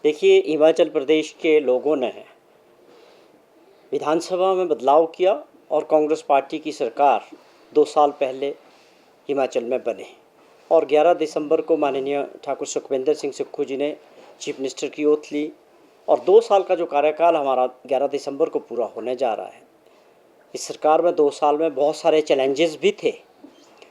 देखिए, हिमाचल प्रदेश के लोगों ने विधानसभा में बदलाव किया और कांग्रेस पार्टी की सरकार 2 साल पहले हिमाचल में बने और 11 दिसंबर को माननीय ठाकुर सुखविंदर सिंह सुक्खू जी ने चीफ मिनिस्टर की ओथ ली और 2 साल का जो कार्यकाल हमारा 11 दिसंबर को पूरा होने जा रहा है। इस सरकार में 2 साल में बहुत सारे चैलेंजेस भी थे।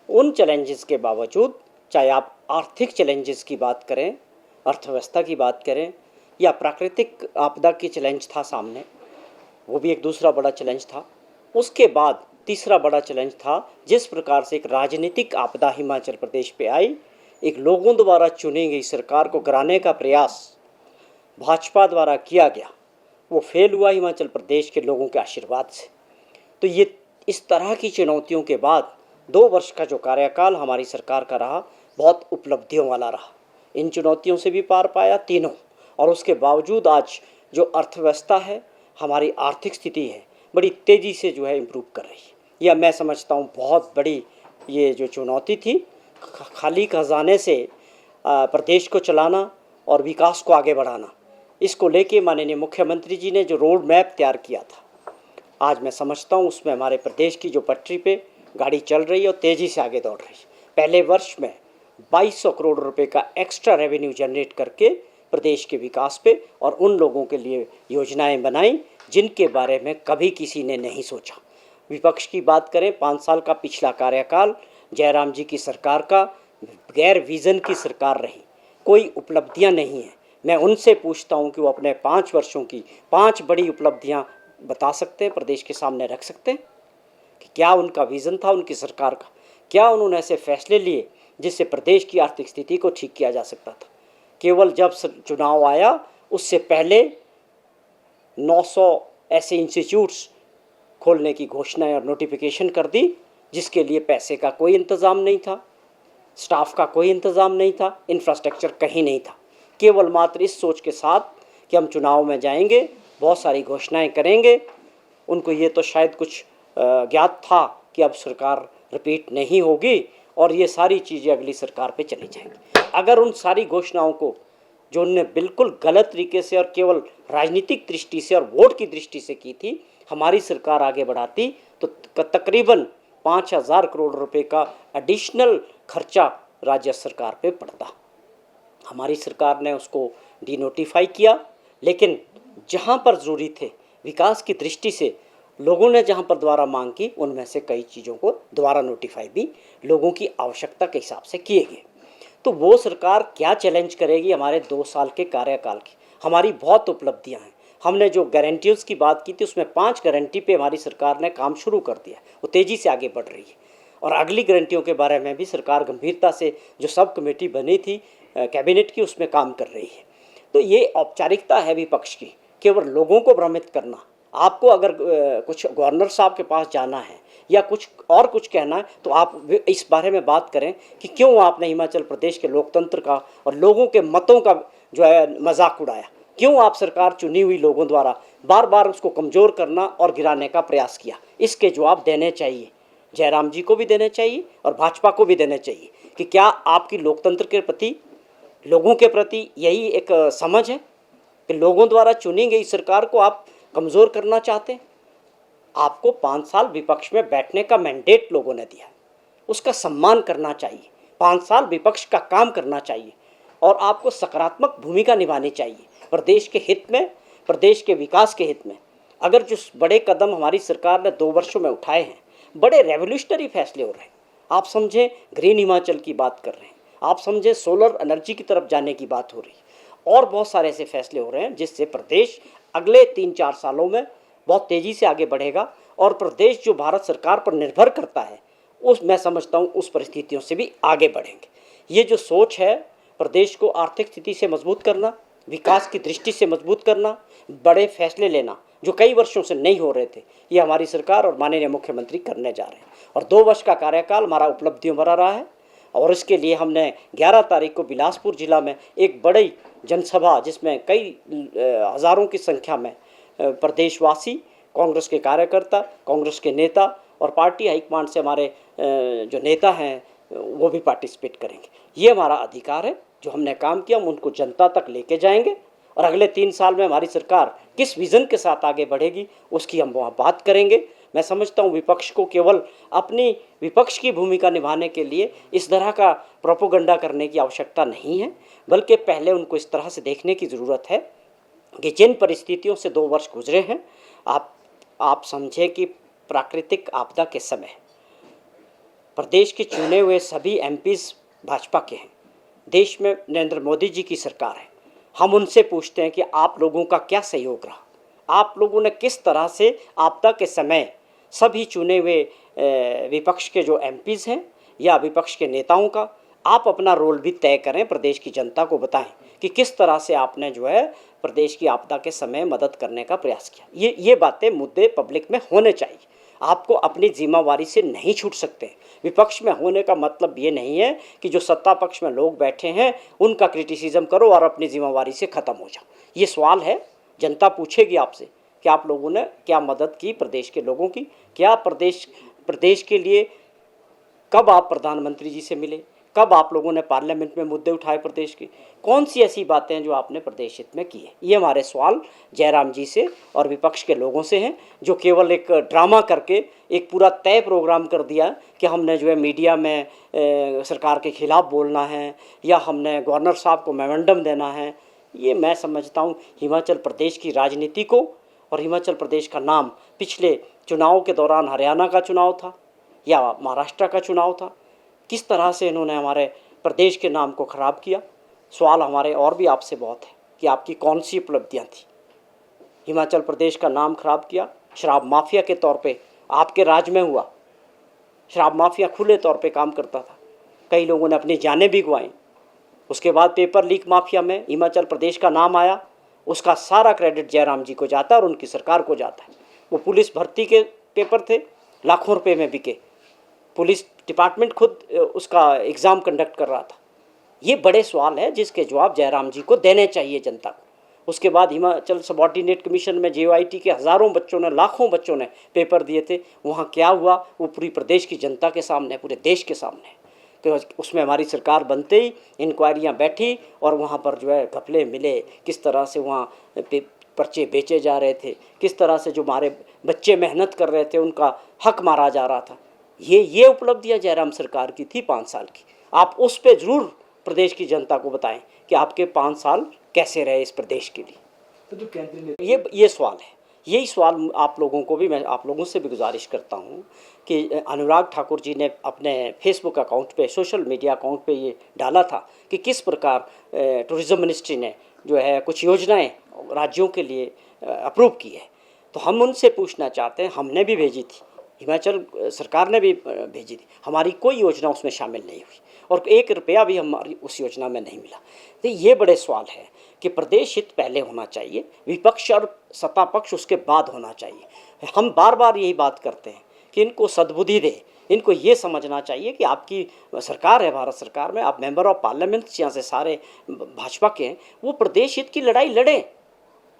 उन चैलेंजेस के बावजूद, चाहे आप आर्थिक चैलेंजेस की बात करें, अर्थव्यवस्था की बात करें या प्राकृतिक आपदा की चैलेंज था सामने, वो भी एक दूसरा बड़ा चैलेंज था। उसके बाद तीसरा बड़ा चैलेंज था जिस प्रकार से एक राजनीतिक आपदा हिमाचल प्रदेश पे आई, एक लोगों द्वारा चुनी गई सरकार को गिराने का प्रयास भाजपा द्वारा किया गया, वो फेल हुआ हिमाचल प्रदेश के लोगों के आशीर्वाद से। तो ये इस तरह की चुनौतियों के बाद 2 वर्ष का जो कार्यकाल हमारी सरकार का रहा, बहुत उपलब्धियों वाला रहा। इन चुनौतियों से भी पार पाया तीनों, और उसके बावजूद आज जो अर्थव्यवस्था है, हमारी आर्थिक स्थिति है, बड़ी तेज़ी से जो है इम्प्रूव कर रही है। यह मैं समझता हूँ बहुत बड़ी ये जो चुनौती थी, खाली खजाने से प्रदेश को चलाना और विकास को आगे बढ़ाना, इसको लेके माननीय मुख्यमंत्री जी ने जो रोड मैप तैयार किया था, आज मैं समझता हूँ उसमें हमारे प्रदेश की जो पटरी पे गाड़ी चल रही है और तेज़ी से आगे दौड़ रही है। पहले वर्ष में 2200 करोड़ रुपए का एक्स्ट्रा रेवेन्यू जनरेट करके प्रदेश के विकास पे और उन लोगों के लिए योजनाएं बनाई जिनके बारे में कभी किसी ने नहीं सोचा। विपक्ष की बात करें, 5 साल का पिछला कार्यकाल जयराम जी की सरकार का गैर विज़न की सरकार रही, कोई उपलब्धियां नहीं हैं। मैं उनसे पूछता हूं कि वो अपने 5 वर्षों की 5 बड़ी उपलब्धियां बता सकते हैं, प्रदेश के सामने रख सकते हैं कि क्या उनका विज़न था उनकी सरकार का, क्या उन्होंने ऐसे फैसले लिए जिससे प्रदेश की आर्थिक स्थिति को ठीक किया जा सकता था। केवल जब चुनाव आया उससे पहले 900 ऐसे इंस्टीट्यूट्स खोलने की घोषणाएं और नोटिफिकेशन कर दी, जिसके लिए पैसे का कोई इंतज़ाम नहीं था, स्टाफ का कोई इंतज़ाम नहीं था, इंफ्रास्ट्रक्चर कहीं नहीं था। केवल मात्र इस सोच के साथ कि हम चुनाव में जाएंगे, बहुत सारी घोषणाएं करेंगे। उनको ये तो शायद कुछ ज्ञात था कि अब सरकार रिपीट नहीं होगी और ये सारी चीज़ें अगली सरकार पे चली जाएंगी। अगर उन सारी घोषणाओं को जो उनने बिल्कुल गलत तरीके से और केवल राजनीतिक दृष्टि से और वोट की दृष्टि से की थी, हमारी सरकार आगे बढ़ाती तो तकरीबन 5000 करोड़ रुपए का एडिशनल खर्चा राज्य सरकार पे पड़ता। हमारी सरकार ने उसको डिनोटिफाई किया, लेकिन जहाँ पर ज़रूरी थे विकास की दृष्टि से लोगों ने जहाँ पर दोबारा मांग की, उनमें से कई चीज़ों को दोबारा नोटिफाई भी लोगों की आवश्यकता के हिसाब से किए गए। तो वो सरकार क्या चैलेंज करेगी हमारे 2 साल के कार्यकाल की। हमारी बहुत उपलब्धियां हैं। हमने जो गारंटीज़ की बात की थी उसमें 5 गारंटी पे हमारी सरकार ने काम शुरू कर दिया, वो तेज़ी से आगे बढ़ रही है और अगली गारंटियों के बारे में भी सरकार गंभीरता से जो सब कमेटी बनी थी कैबिनेट की, उसमें काम कर रही है। तो ये औपचारिकता है विपक्ष की, केवल लोगों को भ्रमित करना। आपको अगर कुछ गवर्नर साहब के पास जाना है या कुछ कहना है तो आप इस बारे में बात करें कि क्यों आपने हिमाचल प्रदेश के लोकतंत्र का और लोगों के मतों का जो है मजाक उड़ाया, क्यों आप सरकार चुनी हुई लोगों द्वारा बार बार उसको कमज़ोर करना और गिराने का प्रयास किया। इसके जवाब देने चाहिए, जयराम जी को भी देने चाहिए और भाजपा को भी देने चाहिए कि क्या आपकी लोकतंत्र के प्रति, लोगों के प्रति यही एक समझ है कि लोगों द्वारा चुनी गई सरकार को आप कमज़ोर करना चाहते हैं। आपको 5 साल विपक्ष में बैठने का मैंडेट लोगों ने दिया, उसका सम्मान करना चाहिए। 5 साल विपक्ष का काम करना चाहिए और आपको सकारात्मक भूमिका निभानी चाहिए प्रदेश के हित में, प्रदेश के विकास के हित में। अगर जो बड़े कदम हमारी सरकार ने 2 वर्षों में उठाए हैं, बड़े रेवोल्यूशनरी फैसले हो रहे हैं। आप समझें ग्रीन हिमाचल की बात कर रहे हैं, आप समझें सोलर एनर्जी की तरफ जाने की बात हो रही है और बहुत सारे ऐसे फैसले हो रहे हैं जिससे प्रदेश अगले 3-4 सालों में बहुत तेज़ी से आगे बढ़ेगा और प्रदेश जो भारत सरकार पर निर्भर करता है, उस मैं समझता हूँ उस परिस्थितियों से भी आगे बढ़ेंगे। ये जो सोच है, प्रदेश को आर्थिक स्थिति से मजबूत करना, विकास की दृष्टि से मजबूत करना, बड़े फैसले लेना जो कई वर्षों से नहीं हो रहे थे, ये हमारी सरकार और माननीय मुख्यमंत्री करने जा रहे हैं। और 2 वर्ष का कार्यकाल हमारा उपलब्धियों भरा रहा है और इसके लिए हमने 11 तारीख को बिलासपुर जिला में एक बड़ी जनसभा, जिसमें कई हज़ारों की संख्या में प्रदेशवासी, कांग्रेस के कार्यकर्ता, कांग्रेस के नेता और पार्टी हाईकमांड से हमारे जो नेता हैं वो भी पार्टिसिपेट करेंगे। ये हमारा अधिकार है, जो हमने काम किया हम उनको जनता तक लेके जाएंगे और अगले 3 साल में हमारी सरकार किस विज़न के साथ आगे बढ़ेगी उसकी हम वहाँ बात करेंगे। मैं समझता हूँ विपक्ष को केवल अपनी विपक्ष की भूमिका निभाने के लिए इस तरह का प्रोपोगंडा करने की आवश्यकता नहीं है, बल्कि पहले उनको इस तरह से देखने की ज़रूरत है कि जिन परिस्थितियों से 2 वर्ष गुजरे हैं, आप समझें कि प्राकृतिक आपदा के समय प्रदेश के चुने हुए सभी एमपीज़ भाजपा के हैं। देश में नरेंद्र मोदी जी की सरकार है। हम उनसे पूछते हैं कि आप लोगों का क्या सहयोग रहा, आप लोगों ने किस तरह से आपदा के समय सभी चुने हुए विपक्ष के जो एमपीज़ हैं या विपक्ष के नेताओं का आप अपना रोल भी तय करें, प्रदेश की जनता को बताएं कि किस तरह से आपने जो है प्रदेश की आपदा के समय मदद करने का प्रयास किया। ये बातें, मुद्दे पब्लिक में होने चाहिए। आपको अपनी जिम्मेवारी से नहीं छूट सकते। विपक्ष में होने का मतलब ये नहीं है कि जो सत्ता पक्ष में लोग बैठे हैं उनका क्रिटिसिज्म करो और अपनी जिम्मेवारी से ख़त्म हो जाओ। ये सवाल है, जनता पूछेगी आपसे कि आप लोगों ने क्या मदद की प्रदेश के लोगों की, क्या प्रदेश के लिए कब आप प्रधानमंत्री जी से मिले, कब आप लोगों ने पार्लियामेंट में मुद्दे उठाए प्रदेश के, कौन सी ऐसी बातें हैं जो आपने प्रदेश हित में की है। ये हमारे सवाल जयराम जी से और विपक्ष के लोगों से हैं, जो केवल एक ड्रामा करके एक पूरा तय प्रोग्राम कर दिया कि हमने जो है मीडिया में सरकार के खिलाफ बोलना है या हमने गवर्नर साहब को मेमोरेंडम देना है। ये मैं समझता हूँ हिमाचल प्रदेश की राजनीति को, और हिमाचल प्रदेश का नाम पिछले चुनाव के दौरान हरियाणा का चुनाव था या महाराष्ट्र का चुनाव था, किस तरह से इन्होंने हमारे प्रदेश के नाम को ख़राब किया। सवाल हमारे और भी आपसे बहुत है कि आपकी कौन सी उपलब्धियां थी। हिमाचल प्रदेश का नाम खराब किया, शराब माफिया के तौर पे आपके राज में हुआ। शराब माफिया खुले तौर पे काम करता था, कई लोगों ने अपनी जानें भी गंवाई। उसके बाद पेपर लीक माफिया में हिमाचल प्रदेश का नाम आया, उसका सारा क्रेडिट जयराम जी को जाता है और उनकी सरकार को जाता है। वो पुलिस भर्ती के पेपर थे, लाखों रुपए में बिके, पुलिस डिपार्टमेंट खुद उसका एग्ज़ाम कंडक्ट कर रहा था। ये बड़े सवाल है जिसके जवाब जयराम जी को देने चाहिए जनता को। उसके बाद हिमाचल सबऑर्डिनेट कमीशन में JOIT के हज़ारों बच्चों ने, लाखों बच्चों ने पेपर दिए थे, वहाँ क्या हुआ वो पूरी प्रदेश की जनता के सामने, पूरे देश के सामने। तो उसमें हमारी सरकार बनते ही इंक्वायरियाँ बैठी और वहाँ पर जो है घपले मिले, किस तरह से वहाँ पर्चे बेचे जा रहे थे, किस तरह से जो हमारे बच्चे मेहनत कर रहे थे उनका हक मारा जा रहा था। ये उपलब्धियां जयराम सरकार की थी 5 साल की। आप उस पे ज़रूर प्रदेश की जनता को बताएं कि आपके 5 साल कैसे रहे इस प्रदेश के लिए। तो जो केंद्रीय ये सवाल है, यही सवाल आप लोगों को भी, मैं आप लोगों से भी गुजारिश करता हूं कि अनुराग ठाकुर जी ने अपने फेसबुक अकाउंट पे, सोशल मीडिया अकाउंट पे ये डाला था कि किस प्रकार टूरिज़्म मिनिस्ट्री ने जो है कुछ योजनाएं राज्यों के लिए अप्रूव की है। तो हम उनसे पूछना चाहते हैं, हमने भी भेजी थी, हिमाचल सरकार ने भी भेजी थी, हमारी कोई योजना उसमें शामिल नहीं हुई और 1 रुपया भी हमारी उस योजना में नहीं मिला। तो ये बड़े सवाल है कि प्रदेश हित पहले होना चाहिए, विपक्ष और सत्ता पक्ष उसके बाद होना चाहिए। हम बार बार यही बात करते हैं कि इनको सद्बुद्धि दे, इनको ये समझना चाहिए कि आपकी सरकार है, भारत सरकार में आप मेंबर ऑफ पार्लियामेंट यहाँ से सारे भाजपा के हैं, वो प्रदेश हित की लड़ाई लड़ें,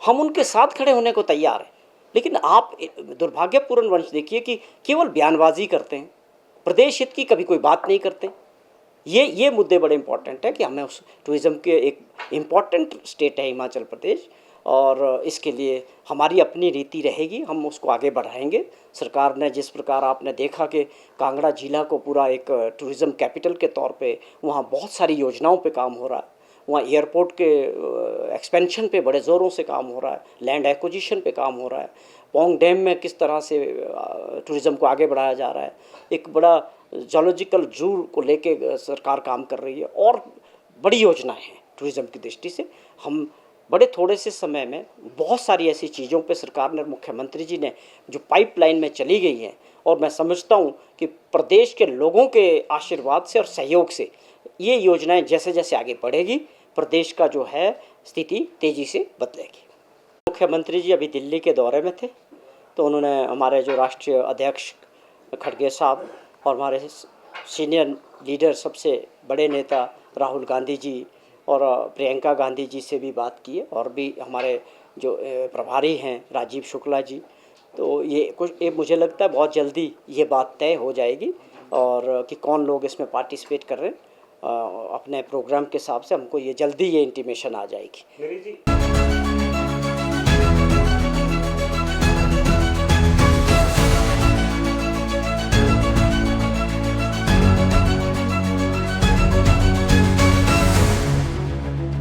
हम उनके साथ खड़े होने को तैयार हैं। लेकिन आप दुर्भाग्यपूर्ण वंश देखिए कि केवल बयानबाजी करते हैं, प्रदेश हित की कभी कोई बात नहीं करते। ये मुद्दे बड़े इंपॉर्टेंट है कि हमें उस टूरिज़्म के, एक इम्पॉर्टेंट स्टेट है हिमाचल प्रदेश, और इसके लिए हमारी अपनी रीति रहेगी, हम उसको आगे बढ़ाएंगे। सरकार ने जिस प्रकार आपने देखा कि कांगड़ा जिला को पूरा एक टूरिज़्म कैपिटल के तौर पे वहाँ बहुत सारी योजनाओं पे काम हो रहा है, वहाँ एयरपोर्ट के एक्सपेंशन पे बड़े ज़ोरों से काम हो रहा है, लैंड एक्विजिशन पे काम हो रहा है, पोंग डैम में किस तरह से टूरिज़्म को आगे बढ़ाया जा रहा है, एक बड़ा जूलॉजिकल जू को लेके सरकार काम कर रही है, और बड़ी योजनाएं हैं टूरिज़्म की दृष्टि से। हम बड़े थोड़े से समय में बहुत सारी ऐसी चीज़ों पे सरकार ने, मुख्यमंत्री जी ने जो पाइपलाइन में चली गई हैं, और मैं समझता हूँ कि प्रदेश के लोगों के आशीर्वाद से और सहयोग से ये योजनाएं जैसे जैसे आगे बढ़ेगी, प्रदेश का जो है स्थिति तेज़ी से बदलेगी। मुख्यमंत्री जी अभी दिल्ली के दौरे में थे, तो उन्होंने हमारे जो राष्ट्रीय अध्यक्ष खड़गे साहब और हमारे सीनियर लीडर, सबसे बड़े नेता राहुल गांधी जी और प्रियंका गांधी जी से भी बात की है, और भी हमारे जो प्रभारी हैं राजीव शुक्ला जी। तो ये मुझे लगता है बहुत जल्दी ये बात तय हो जाएगी, और कि कौन लोग इसमें पार्टिसिपेट कर रहे हैं अपने प्रोग्राम के हिसाब से, हमको ये जल्दी ये इंटीमेशन आ जाएगी।